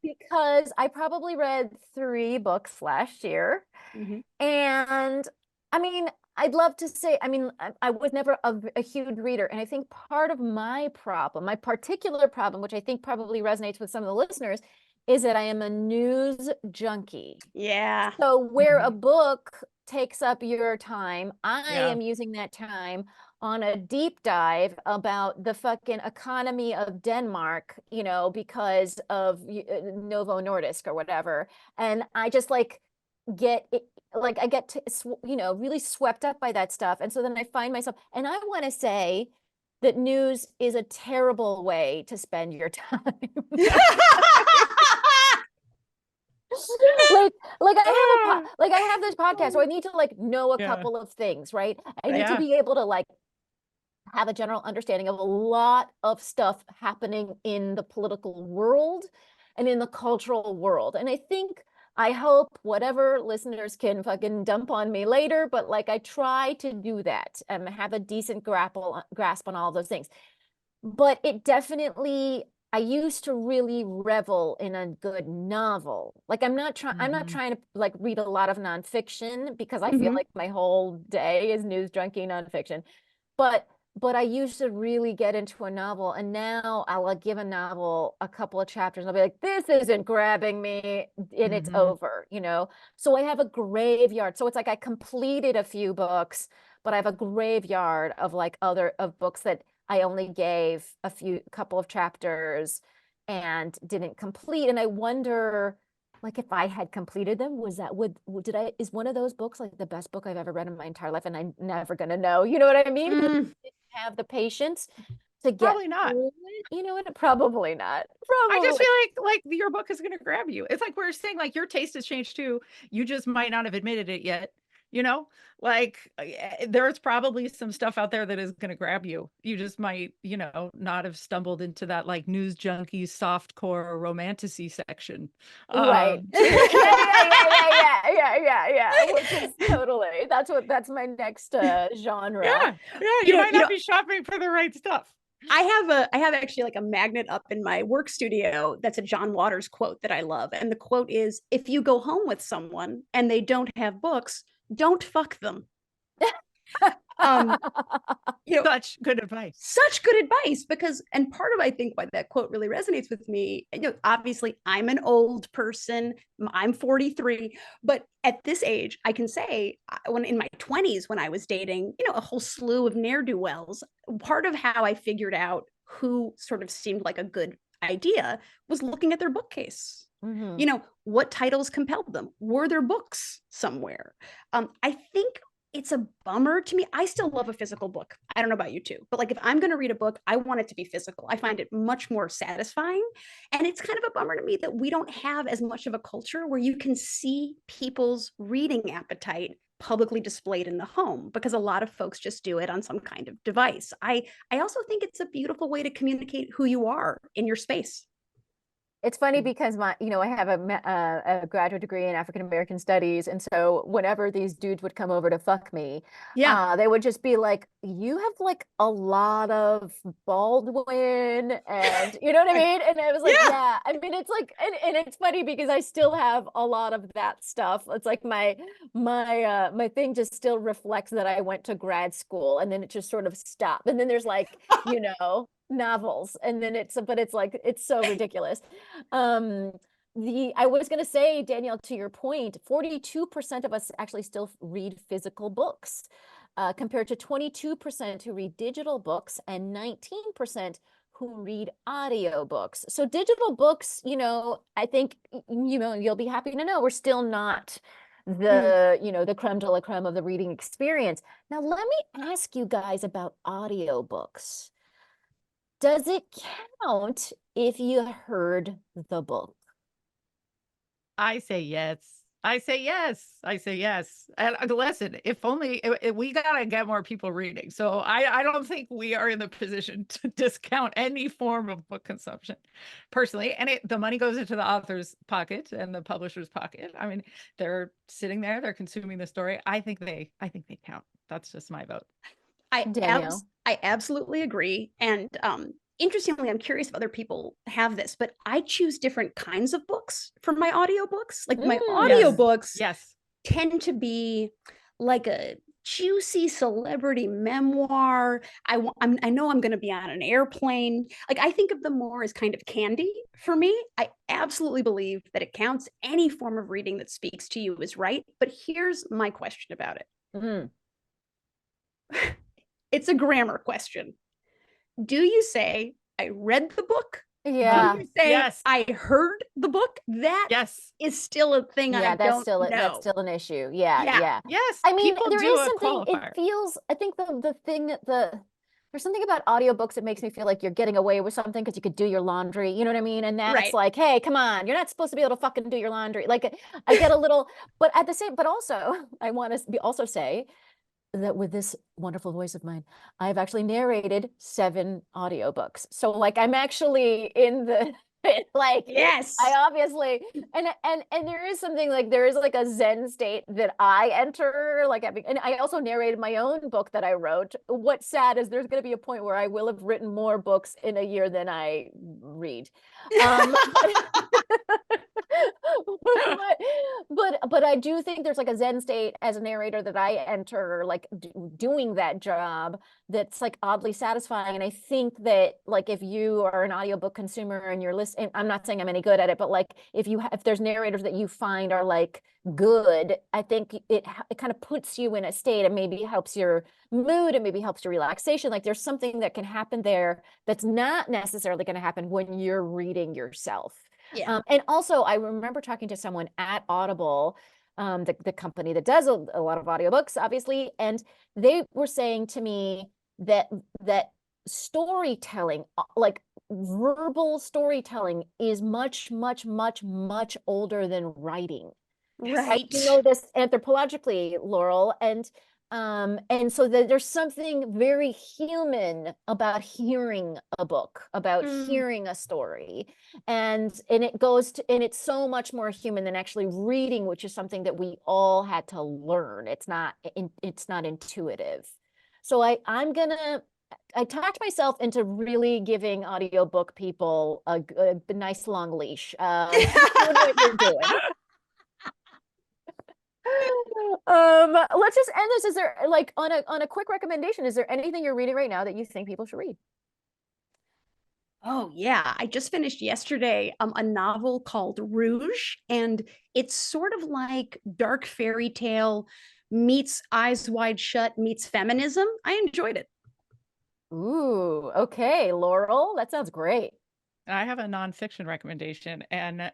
because I probably read 3 books last year. Mhm. And I mean, I'd love to say, I mean, I was never a huge reader. And I think part of my problem, my particular problem, which I think probably resonates with some of the listeners, is that I am a news junkie. Yeah. So where a Mhm. book takes up your time, I Yeah. am using that time on a deep dive about the fucking economy of Denmark, because of Novo Nordisk or whatever. And I just like get it, like I get to, really swept up by that stuff. And so then I find myself, and I want to say that news is a terrible way to spend your time. like I have this podcast, so I need to like know a Yeah. couple of things, right? I need to Yeah. be able to like have a general understanding of a lot of stuff happening in the political world and in the cultural world. And I hope whatever listeners can fucking dump on me later, but like I try to do that and have a decent grasp on all those things. But it definitely, I used to really revel in a good novel. Like I'm not Mhm. trying to like read a lot of nonfiction because I feel Mhm. like my whole day is news junkie nonfiction. But I used to really get into a novel, and now I'll like give a novel a couple of chapters and I'll be like, this isn't grabbing me, and it's Mhm. over. So I have a graveyard. So it's like I completed a few books, but I have a graveyard of like other of books that I only gave a couple of chapters and didn't complete. And I wonder, like, if I had completed them, did I, is one of those books like the best book I've ever read in my entire life? And I'm never gonna know, you know what I mean? Because Mm. I didn't have the patience to get Probably not. through it. You know what? Probably not. I just Probably. feel like your book is gonna grab you. It's like we're saying, like your taste has changed too. You just might not have admitted it yet. You know, like there's probably some stuff out there that is gonna grab you. You just might, not have stumbled into that like news junkie, softcore, romanticy section. Right. To Yeah, yeah. Which is totally, that's my next genre. yeah, You you know, might you not know, be shopping for the right stuff. I have actually like a magnet up in my work studio that's a John Waters quote that I love. And the quote is, if you go home with someone and they don't have books, don't fuck them. Um, you know, Such good advice. such good advice because and part of I think why that quote really resonates with me, obviously I'm an old person, I'm 43, but at this age I can say when in my 20s when I was dating a whole slew of ne'er-do-wells, part of how I figured out who sort of seemed like a good idea was looking at their bookcase. Hmm. What titles compelled them? Were there books somewhere? I think it's a bummer to me. I still love a physical book. I don't know about you too, but like if I'm going to read a book, I want it to be physical. I find it much more satisfying. And it's kind of a bummer to me that we don't have as much of a culture where you can see people's reading appetite publicly displayed in the home because a lot of folks just do it on some kind of device. I also think it's a beautiful way to communicate who you are in your space. It's funny because I have a graduate degree in African American studies, and so whenever these dudes would come over to fuck me, Yeah. they would just be like, "You have like a lot of Baldwin," and you know what I mean? And I was like, Yeah. "Yeah." I mean, it's like, and it's funny because I still have a lot of that stuff. It's like my thing just still reflects that I went to grad school, and then it just sort of stopped. And then there's like, novels, and then but it's like it's so ridiculous. um I was going to say, Danielle, to your point, 42% of us actually still read physical books, compared to 22% who read digital books and 19% who read audiobooks. So digital books, I think, you'll be happy to know we're still not Mm. the creme de la creme of the reading experience. Now, let me ask you guys about audiobooks. Does it count if you heard the book? I say yes. I say yes. I say yes. And listen, if only we gotta get more people reading. So I don't think we are in the position to discount any form of book consumption, personally. And the money goes into the author's pocket and the publisher's pocket. I mean, they're sitting there, they're consuming the story. I think they count. That's just my vote. Danielle. I absolutely agree. And interestingly, I'm curious if other people have this, but I choose different kinds of books for my audiobooks. Like my Yes. Mm. audiobooks Yes. tend to be like a juicy celebrity memoir. I know I'm going to be on an airplane. Like I think of them more as kind of candy for me. I absolutely believe that it counts. Any form of reading that speaks to you is right. But here's my question about it. Mm. It's a grammar question. Do you say I read the book? Do Yeah. you say Yes. I heard the book? That Yes. is still a thing I Yeah, that's don't still that's know. still an issue. Yeah, Yeah. yeah. Yes. I mean, People there do is a something, it qualifier. feels, I think the thing there's something about audiobooks that makes me feel like you're getting away with something because you could do your laundry, you know what I mean? And that's Right. like, hey, come on, you're not supposed to be able to fucking do your laundry. Like I get a little, but at the same, but also I want to also say that with this wonderful voice of mine, I've actually narrated 7 audiobooks. So like I'm actually in the like I Yes. obviously, and there is something like there is like a Zen state that I enter, like and I also narrated my own book that I wrote. What's sad is there's going to be a point where I will have written more books in a year than I read. But I do think there's like a Zen state as a narrator that I enter, like doing that job, that's like oddly satisfying. And I think that like if you are an audiobook consumer and you're listening, I'm not saying I'm any good at it, but like if there's narrators that you find are like good, I think it kind of puts you in a state and maybe helps your mood and maybe helps your relaxation. Like there's something that can happen there that's not necessarily going to happen when you're reading yourself. Yeah. And also, I remember talking to someone at Audible, the company that does a lot of audiobooks, obviously, and they were saying to me that storytelling, like verbal storytelling, is much, much, much, much older than writing. Right. You know this anthropologically, Laurel, and so there's something very human about hearing a book, about Mm. hearing a story, and it goes to, and it's so much more human than actually reading, which is something that we all had to learn. It's not intuitive. So I talked myself into really giving audiobook people a nice long leash. Keep doing what you're doing. Let's just end this. Is there like on a quick recommendation, is there anything you're reading right now that you think people should read? Oh yeah, I just finished yesterday a novel called Rouge, and it's sort of like dark fairy tale meets Eyes Wide Shut meets feminism. I enjoyed it. Ooh, okay, Laurel, that sounds great. I have a nonfiction recommendation, and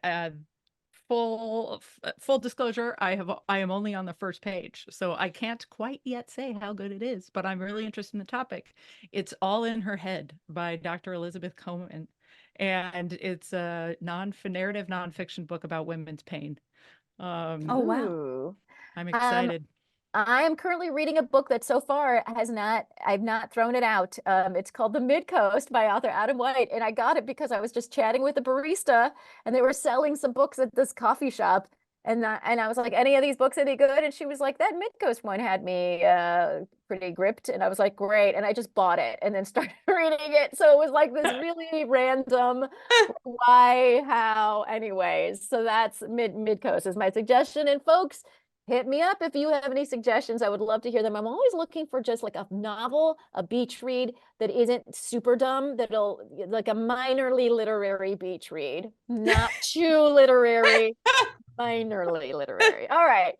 full disclosure, I am only on the first page, so I can't quite yet say how good it is, but I'm really interested in the topic. It's All in Her Head by Dr. Elizabeth Cohen, and it's a narrative nonfiction book about women's pain. Oh wow. Ooh. I'm Um, excited. I am currently reading a book that so far I've not thrown it out. It's called The Midcoast by author Adam White. And I got it because I was just chatting with a barista and they were selling some books at this coffee shop. And I was like, any of these books any good? And she was like, that Midcoast one had me pretty gripped. And I was like, great. And I just bought it and then started reading it. So it was like this really random why, how, anyways. So that's Midcoast is my suggestion. And folks, hit me up if you have any suggestions. I would love to hear them. I'm always looking for just like a novel, a beach read that isn't super dumb, that'll like a minorly literary beach read, not too literary, minorly literary. All right,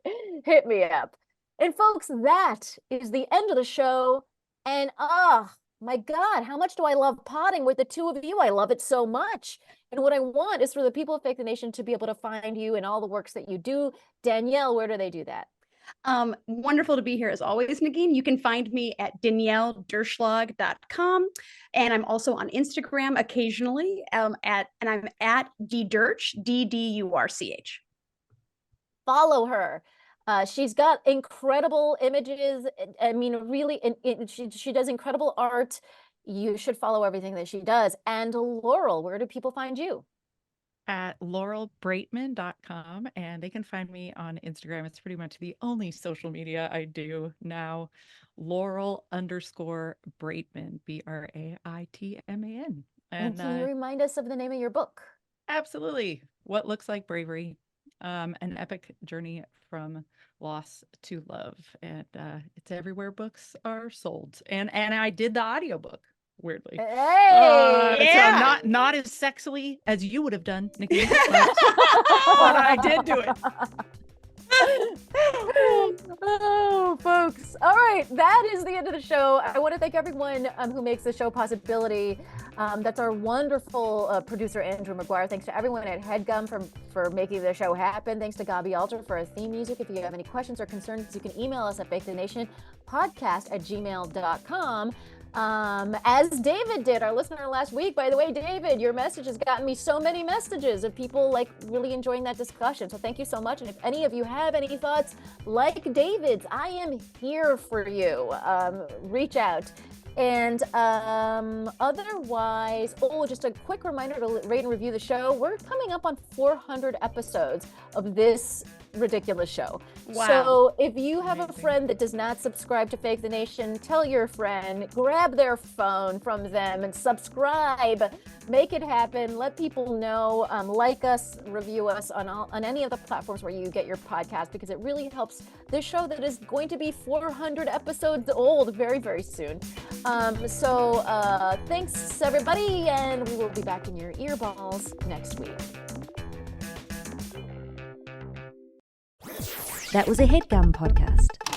hit me up. And folks, that is the end of the show. And my God, how much do I love potting with the two of you? I love it so much. And what I want is for the people of Fake the Nation to be able to find you and all the works that you do. Danielle, where do they do that? Wonderful to be here as always, Negin. You can find me at danielledurchslag.com. And I'm also on Instagram occasionally and I'm at ddurch, DDURCH. Follow her. She's got incredible images. I mean, really, she does incredible art. You should follow everything that she does. And Laurel, where do people find you? At laurelbraitman.com, and they can find me on Instagram. It's pretty much the only social media I do now. Laurel_Braitman, Braitman. And can you remind us of the name of your book? Absolutely. What Looks Like Bravery, an epic journey from loss to love. And it's everywhere books are sold. And I did the audiobook, weirdly. Hey, yeah. So not as sexily as you would have done, Nikki, but I did do it. Oh, folks. All right, that is the end of the show. I want to thank everyone who makes the show a possibility. That's our wonderful producer, Andrew McGuire. Thanks to everyone at HeadGum for making the show happen. Thanks to Gabi Alter for our theme music. If you have any questions or concerns, you can email us at fakethenationpodcast@gmail.com. As David did, our listener last week. By the way, David, your message has gotten me so many messages of people like really enjoying that discussion. So thank you so much. And if any of you have any thoughts like David's, I am here for you. Reach out. And otherwise, just a quick reminder to rate and review the show. We're coming up on 400 episodes of this ridiculous show. Wow. So if you have a friend that does not subscribe to Fake the Nation, tell your friend, grab their phone from them and subscribe. Make it happen. Let people know. Like us, review us on any of the platforms where you get your podcast, because it really helps this show that is going to be 400 episodes old very, very soon. Thanks everybody, and we will be back in your earballs next week. That was a HeadGum podcast.